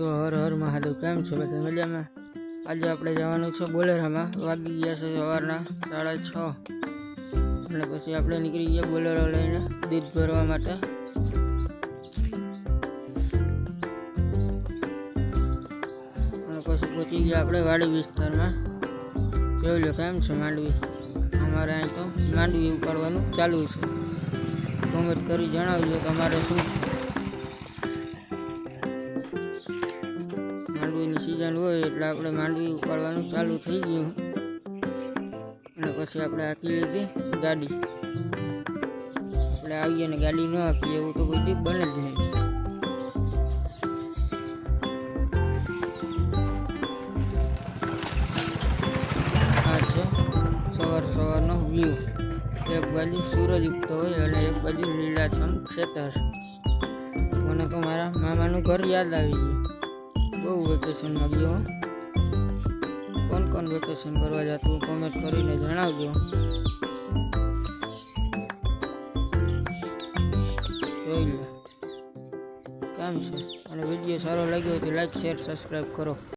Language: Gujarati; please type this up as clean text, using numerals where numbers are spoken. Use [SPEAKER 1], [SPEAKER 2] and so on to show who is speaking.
[SPEAKER 1] તો હર હર મહાદેવ, કેમ છો બધા મજામાં? આજે આપણે જવાનું છે બોલેરામાં. વાગી ગયા છે સવારના 6:30 અને પછી આપણે નીકળી ગયા બોલેરો લઈને દૂધ ભરવા માટે. અને પછી પહોંચી ગયા આપણે વાડી વિસ્તારમાં. જોઈ લો કેમ છે માંડવી. અમારે અહીં તો માંડવી ઉપાડવાનું ચાલુ છે. કોમેન્ટ કરી જણાવજો તમારે શું છે. માંડવીની સિઝન હોય એટલે આપણે માંડવી ઉપાડવાનું ચાલુ થઈ ગયું. અને પછી આપણે હાંકી લીધી ગાડી. આપણે આવીએ ને ગાડી ન હાંકીએ એવું તો કોઈ બને જ નહીં. આ છે સવારનો વ્યૂ. એક બાજુ સૂરજ ઉગતો હોય અને એક બાજુ લીલાછમ ખેતર. મને તો મારા મામાનું ઘર યાદ આવી ગયું. બહુ વેકેશનમાં ગયો. કોણ વેકેશન કરવા જતું કોમેન્ટ કરીને જણાવજો. જોઈ લો કેમ છે. અને વિડીયો સારો લાગ્યો હોય તો લાઈક શેર સબસ્ક્રાઈબ કરો.